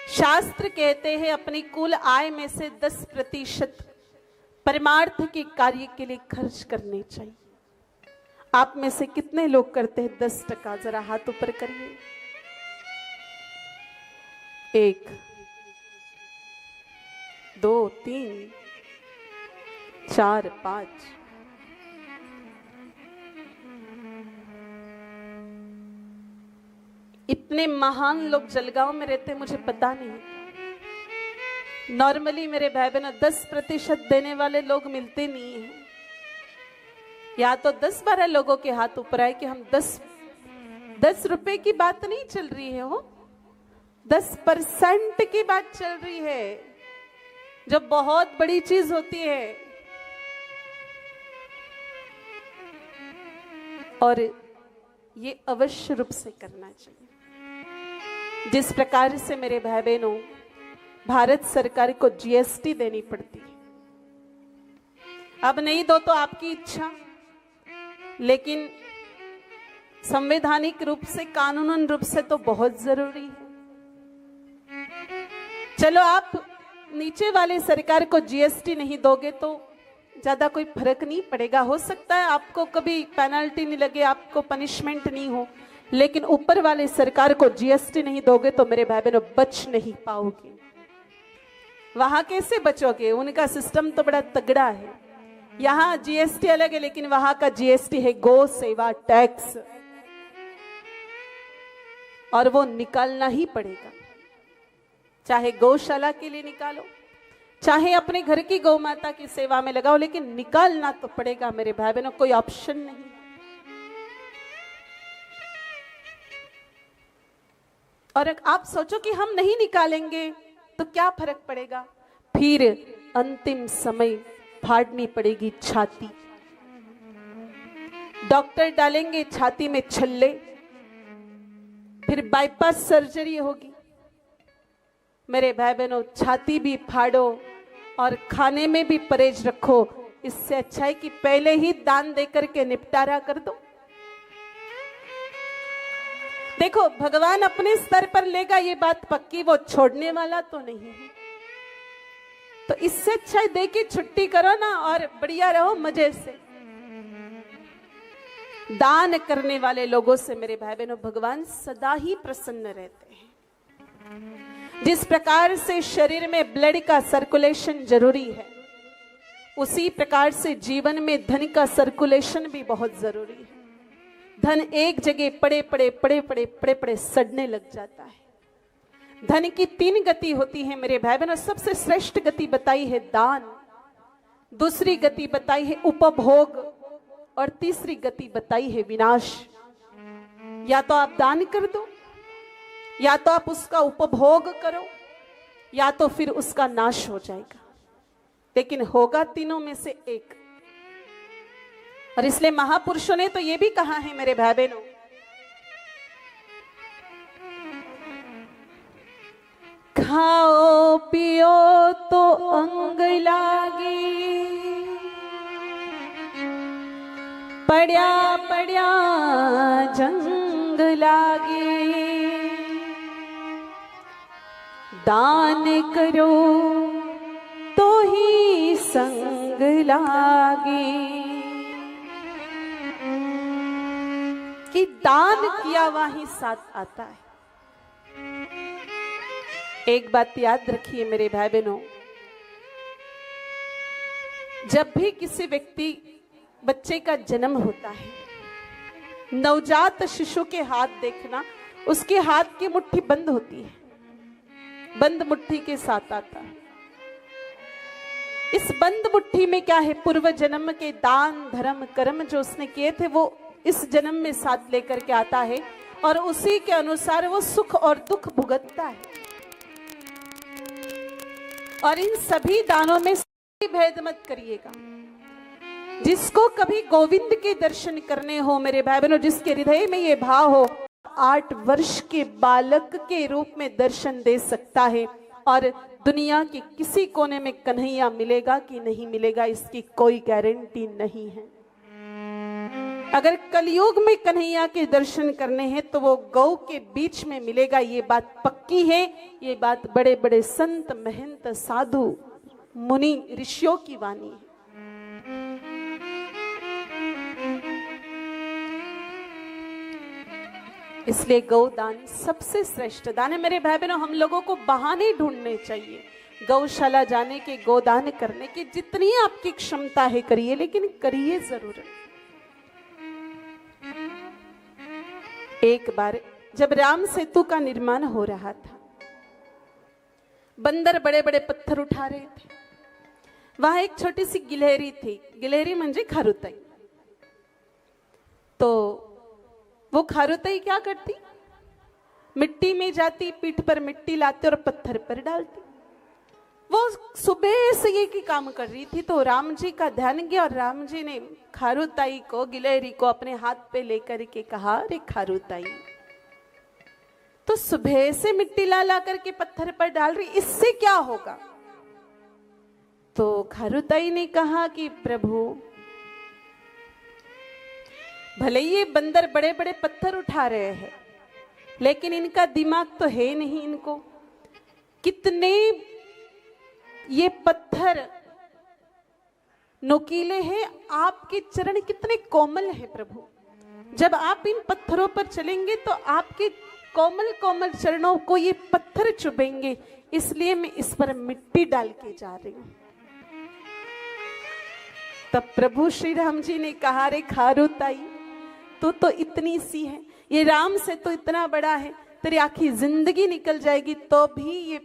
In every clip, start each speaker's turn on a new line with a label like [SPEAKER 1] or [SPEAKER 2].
[SPEAKER 1] शास्त्र कहते हैं अपनी कुल आय में से 10% परमार्थ के कार्य के लिए खर्च करने चाहिए। आप में से कितने लोग करते हैं 10%? जरा हाथ ऊपर करिए। 1 2 3 4 5। इतने महान लोग जलगांव में रहते हैं, मुझे पता नहीं। नॉर्मली मेरे भाई बहनों 10% देने वाले लोग मिलते नहीं हैं। या तो 10-12 लोगों के हाथ ऊपर आए कि हम 10 रुपए की बात नहीं चल रही है, हो 10% की बात चल रही है, जो बहुत बड़ी चीज होती है। और ये अवश्य रूप से करना चाहिए। जिस प्रकार से मेरे भाई बहनों भारत सरकार को जीएसटी देनी पड़ती है, अब नहीं दो तो आपकी इच्छा, लेकिन संवैधानिक रूप से, कानूनन रूप से तो बहुत जरूरी है। चलो आप नीचे वाले सरकार को जीएसटी नहीं दोगे तो ज्यादा कोई फर्क नहीं पड़ेगा, हो सकता है आपको कभी पेनल्टी नहीं लगे, आपको पनिशमेंट नहीं हो, लेकिन ऊपर वाले सरकार को जीएसटी नहीं दोगे तो मेरे भाई बहनों बच नहीं पाओगे। वहां कैसे बचोगे? उनका सिस्टम तो बड़ा तगड़ा है। यहां जीएसटी अलग है, लेकिन वहां का जीएसटी है गौ सेवा टैक्स, और वो निकालना ही पड़ेगा। चाहे गौशाला के लिए निकालो, चाहे अपने घर की गौ माता की सेवा में लगाओ, लेकिन निकालना तो पड़ेगा मेरे भाई बहनों, कोई ऑप्शन नहीं। और आप सोचो कि हम नहीं निकालेंगे तो क्या फर्क पड़ेगा? फिर अंतिम समय फाड़नी पड़ेगी छाती, डॉक्टर डालेंगे छाती में छल्ले, फिर बाईपास सर्जरी होगी। मेरे भाई बहनों छाती भी फाड़ो और खाने में भी परहेज रखो, इससे अच्छा है कि पहले ही दान देकर के निपटारा कर दो। देखो भगवान अपने स्तर पर लेगा, ये बात पक्की, वो छोड़ने वाला तो नहीं है। तो इससे अच्छा है दे के छुट्टी करो ना और बढ़िया रहो मजे से। दान करने वाले लोगों से मेरे भाई बहनों भगवान सदा ही प्रसन्न रहते हैं। जिस प्रकार से शरीर में ब्लड का सर्कुलेशन जरूरी है, उसी प्रकार से जीवन में धन का सर्कुलेशन भी बहुत जरूरी है। धन एक जगह पड़े सड़ने लग जाता है। धन की 3 गति होती है मेरे भाई बहनों। सबसे श्रेष्ठ गति बताई है दान, दूसरी गति बताई है उपभोग, और तीसरी गति बताई है विनाश। या तो आप दान कर दो, या तो आप उसका उपभोग करो, या तो फिर उसका नाश हो जाएगा, लेकिन होगा तीनों में से एक। और इसलिए महापुरुषों ने तो ये भी कहा है मेरे भाई बहनों, खाओ पियो तो अंग लागे, पड़या पड़या जंग लागे, दान करो तो ही संग लागे। कि दान किया हुआ ही साथ आता है। एक बात याद रखिए मेरे भाई बहनों, जब भी किसी व्यक्ति बच्चे का जन्म होता है, नवजात शिशु के हाथ देखना, उसके हाथ की मुट्ठी बंद होती है, बंद मुट्ठी के साथ आता है। इस बंद मुट्ठी में क्या है? पूर्व जन्म के दान धर्म कर्म जो उसने किए थे वो इस जन्म में साथ लेकर के आता है, और उसी के अनुसार वो सुख और दुख भुगतता है। और इन सभी दानों में भेद मत करिएगा। जिसको कभी गोविंद के दर्शन करने हो मेरे भाई बहनों, जिसके हृदय में ये भाव हो, 8 वर्ष के बालक के रूप में दर्शन दे सकता है, और दुनिया के किसी कोने में कन्हैया मिलेगा कि नहीं मिलेगा इसकी कोई गारंटी नहीं है। अगर कलयुग में कन्हैया के दर्शन करने हैं तो वो गौ के बीच में मिलेगा, ये बात पक्की है। ये बात बड़े बड़े संत महंत साधु मुनि ऋषियों की वाणी है। इसलिए गौदान सबसे श्रेष्ठ दान है। मेरे भाई बहनों, हम लोगों को बहाने ढूंढने चाहिए गौशाला जाने के, गोदान करने की। जितनी आपकी क्षमता है करिए, लेकिन करिए जरूर। एक बार जब राम सेतु का निर्माण हो रहा था, बंदर बड़े बड़े पत्थर उठा रहे थे। वहां एक छोटी सी गिलहरी थी, गिलहरी म्हणजे खारुताई। तो वो खारुताई क्या करती, मिट्टी में जाती, पीठ पर मिट्टी लाती और पत्थर पर डालती। वो सुबह से ये की काम कर रही थी। तो राम जी का ध्यान गया और राम जी ने खारुताई को, गिलहरी को अपने हाथ पे लेकर के कहा, अरे खारुताई, तो सुबह से मिट्टी ला ला करके पत्थर पर डाल रही, इससे क्या होगा? तो खारुताई ने कहा कि प्रभु, भले ये बंदर बड़े बड़े पत्थर उठा रहे हैं, लेकिन इनका दिमाग तो है नहीं। इनको कितने ये पत्थर नुकीले हैं, आपके चरण कितने कोमल हैं प्रभु। जब आप इन पत्थरों पर चलेंगे तो आपके कोमल कोमल चरणों को ये पत्थर चुभेंगे, इसलिए मैं इस पर मिट्टी डाल के जा रही हूं। तब प्रभु श्री राम जी ने कहा, रे खारुताई, तू तो इतनी सी है, ये राम से तो इतना बड़ा है, तेरी आखी जिंदगी निकल जाएगी तो भी ये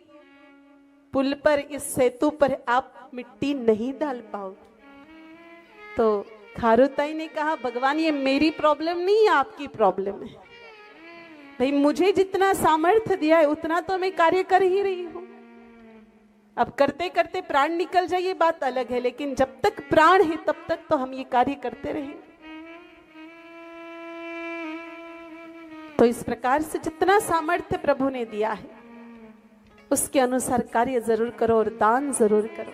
[SPEAKER 1] पुल पर, इस सेतु पर आप मिट्टी नहीं डाल पाओगे। तो खारुताई ने कहा, भगवान ये मेरी प्रॉब्लम नहीं है, आपकी प्रॉब्लम है। भाई मुझे जितना सामर्थ्य दिया है उतना तो मैं कार्य कर ही रही हूं। अब करते करते प्राण निकल जाए ये बात अलग है, लेकिन जब तक प्राण है तब तक तो हम ये कार्य करते रहेंगे। तो इस प्रकार से जितना सामर्थ्य प्रभु ने दिया है उसके अनुसार कार्य जरूर करो और दान जरूर करो।